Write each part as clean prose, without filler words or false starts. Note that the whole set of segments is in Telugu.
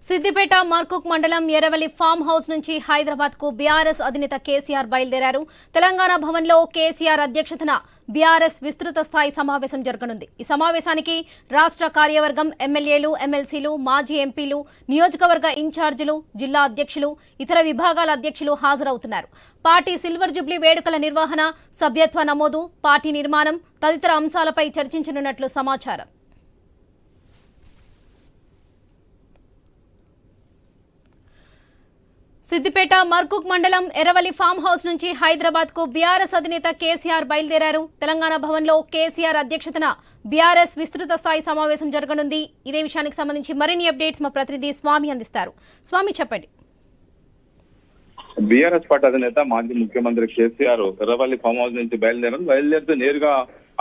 సిద్దిపేట మర్కుక్ మండలం ఎర్రవల్లి ఫామ్ హౌస్ నుంచి హైదరాబాద్ కు బీఆర్ఎస్ అధినేత కేసీఆర్ బయలుదేరారు. తెలంగాణ భవన్లో కేసీఆర్ అధ్యక్షతన బీఆర్ఎస్ విస్తృత స్థాయి సమావేశం జరగనుంది. ఈ సమావేశానికి రాష్ట్ర కార్యవర్గం, ఎమ్మెల్యేలు, ఎమ్మెల్సీలు, మాజీ ఎంపీలు, నియోజకవర్గ ఇన్ఛార్జీలు, జిల్లా అధ్యక్షులు, ఇతర విభాగాల అధ్యక్షులు హాజరవుతున్నారు. పార్టీ సిల్వర్ జూబ్లీ వేడుకల నిర్వహణ, సభ్యత్వ నమోదు, పార్టీ నిర్మాణం తదితర అంశాలపై చర్చించనున్నట్లు సమాచారం. సిద్దిపేట మర్కుక్ మండలం ఎర్రవల్లి ఫామ్ హౌస్ నుంచి హైదరాబాద్ కు బీఆర్ఎస్ అధినేత కేసీఆర్ బయలుదేరారు. తెలంగాణ భవన్లో కేసీఆర్ అధ్యక్షతన బీఆర్ఎస్ విస్తృత స్థాయి సమావేశం జరగనుంది. ఇదే విషయానికి సంబంధించి మరిన్ని అప్డేట్స్ మా ప్రతినిధి స్వామి అందిస్తారు. స్వామి, చెప్పండి. బీఆర్ఎస్ పార్టీ అధినేత మాజీ ముఖ్యమంత్రి కేసీఆర్ ఎర్రవల్లి ఫామ్ హౌస్ నుంచి బయలుదేరుతూ నేరుగా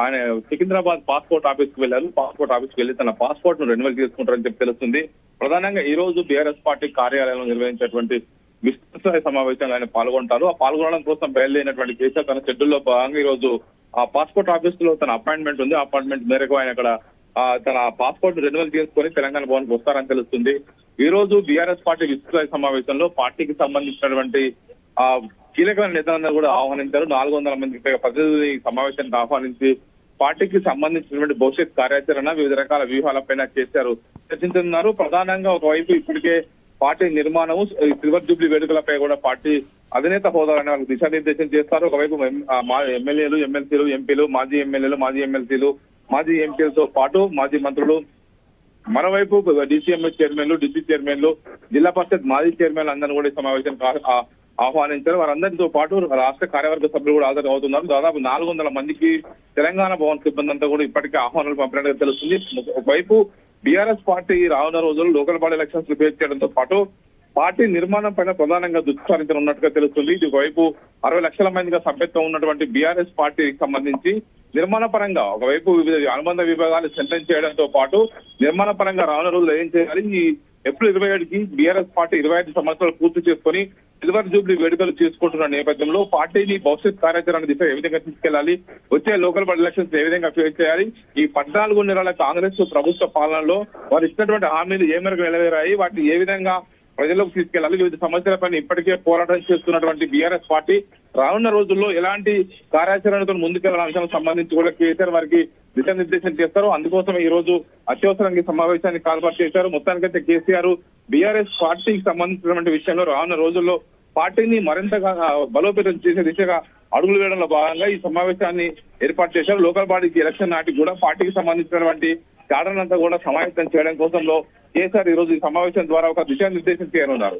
ఆయన సికింద్రాబాద్ పాస్పోర్ట్ ఆఫీస్ కు వెళ్లారు. పాస్పోర్ట్ ఆఫీస్ కు వెళ్లి తన పాస్పోర్ట్ ను రెన్యువల్ చేసుకుంటారని చెప్పి తెలుస్తుంది. ప్రధానంగా ఈ రోజు బీఆర్ఎస్ పార్టీ కార్యాలయంలో నిర్వహించేటువంటి విస్తృత సమావేశంలో ఆయన పాల్గొంటారు. ఆ పాల్గొనడం కోసం బయలుదేరినటువంటి కేసీఆర్ తన షెడ్యూల్లో భాగంగా ఈ రోజు ఆ పాస్పోర్ట్ ఆఫీస్ లో తన అపాయింట్మెంట్ ఉంది. అపాయింట్మెంట్ మేరకు ఆయన అక్కడ తన పాస్పోర్ట్ రెన్యువల్ చేసుకుని తెలంగాణ భవన్ కు వస్తారని తెలుస్తుంది. ఈ రోజు బీఆర్ఎస్ పార్టీ విస్తృత సమావేశంలో పార్టీకి సంబంధించినటువంటి కీలకమైన నేతలందరూ కూడా ఆహ్వానించారు. 400 మందికి పైగా ప్రతినిధులు ఈ సమావేశానికి ఆహ్వానించి పార్టీకి సంబంధించినటువంటి భవిష్యత్ కార్యాచరణ, వివిధ రకాల వ్యూహాలపైన చేశారు చర్చించుతున్నారు. ప్రధానంగా ఒకవైపు ఇప్పటికే పార్టీ నిర్మాణము, సిల్వర్ జూబ్లీ వేడుకలపై కూడా పార్టీ అధినేత హోదాలని వాళ్ళకి దిశానిర్దేశం చేస్తారు. ఒకవైపు ఎమ్మెల్యేలు, ఎమ్మెల్సీలు, ఎంపీలు, మాజీ ఎమ్మెల్యేలు, మాజీ ఎమ్మెల్సీలు, మాజీ ఎంపీలతో పాటు మాజీ మంత్రులు, మరోవైపు డీసీఎంఏ చైర్మన్లు, డిసి చైర్మన్లు, జిల్లా పరిషత్ మాజీ చైర్మన్లు అందరూ కూడా ఈ సమావేశం ఆహ్వానించారు. వారందరితో పాటు రాష్ట్ర కార్యవర్గ సభ్యులు కూడా హాజరు అవుతున్నారు. దాదాపు 400 మందికి తెలంగాణ భవన్ సిబ్బంది అంతా కూడా ఇప్పటికే ఆహ్వానాలు పంపినట్టుగా తెలుస్తుంది. ఒకవైపు బీఆర్ఎస్ పార్టీ రానున్న రోజుల్లో లోకల్ బాడీ ఎలక్షన్స్ ఫేస్ చేయడంతో పాటు పార్టీ నిర్మాణం పైన ప్రధానంగా దృష్టి సారించనున్నట్టుగా తెలుస్తుంది. ఇది ఒకవైపు 60 లక్షల మందిగా సభ్యత్వం ఉన్నటువంటి బీఆర్ఎస్ పార్టీకి సంబంధించి నిర్మాణ పరంగా ఒకవైపు వివిధ అనుబంధ విభాగాలు సెంట్రల్ చేయడంతో పాటు నిర్మాణ పరంగా రానున్న రోజులు ఏం చేయాలి, ఈ ఏప్రిల్ 27కి బీఆర్ఎస్ పార్టీ 25 సంవత్సరాలు పూర్తి చేసుకుని సిల్వర్ జూబ్లీ వేడుకలు చేసుకుంటున్న నేపథ్యంలో పార్టీని భవిష్యత్ కార్యాచరణ దిశ ఏ విధంగా తీసుకెళ్లాలి, వచ్చే లోకల్ బాడీ ఎలక్షన్స్ ఏ విధంగా ఫేస్ చేయాలి, ఈ 14 నెలల కాంగ్రెస్ ప్రభుత్వ పాలనలో వారు ఇచ్చినటువంటి హామీలు ఏ మేరకు నెరవేరాయి, వాటిని ఏ విధంగా ప్రజలకు తీసుకెళ్లాలి, వివిధ సమస్యలపైన ఇప్పటికే పోరాటం చేస్తున్నటువంటి బీఆర్ఎస్ పార్టీ రానున్న రోజుల్లో ఎలాంటి కార్యాచరణతో ముందుకెళ్లాలనే అంశానికి సంబంధించి కూడా కేసీఆర్ వారికి దిశానిర్దేశం చేస్తారు. అందుకోసం ఈ రోజు అత్యవసరంగా సమావేశాన్ని కాల్బాటు చేశారు. మొత్తానికైతే కేసీఆర్ బీఆర్ఎస్ పార్టీకి సంబంధించినటువంటి విషయంలో రానున్న రోజుల్లో పార్టీని మరింతగా బలోపేతం చేసే దిశగా అడుగులు వేయడంలో భాగంగా ఈ సమావేశాన్ని ఏర్పాటు చేశారు. లోకల్ బాడీకి ఎలక్షన్ నాటికి కూడా పార్టీకి సంబంధించినటువంటి క్యాడర్ అంతా కూడా సమాయత్తం చేయడం కోసంలో కేసీఆర్ ఈ రోజు ఈ సమావేశం ద్వారా ఒక దిశానిర్దేశం చేయనున్నారు.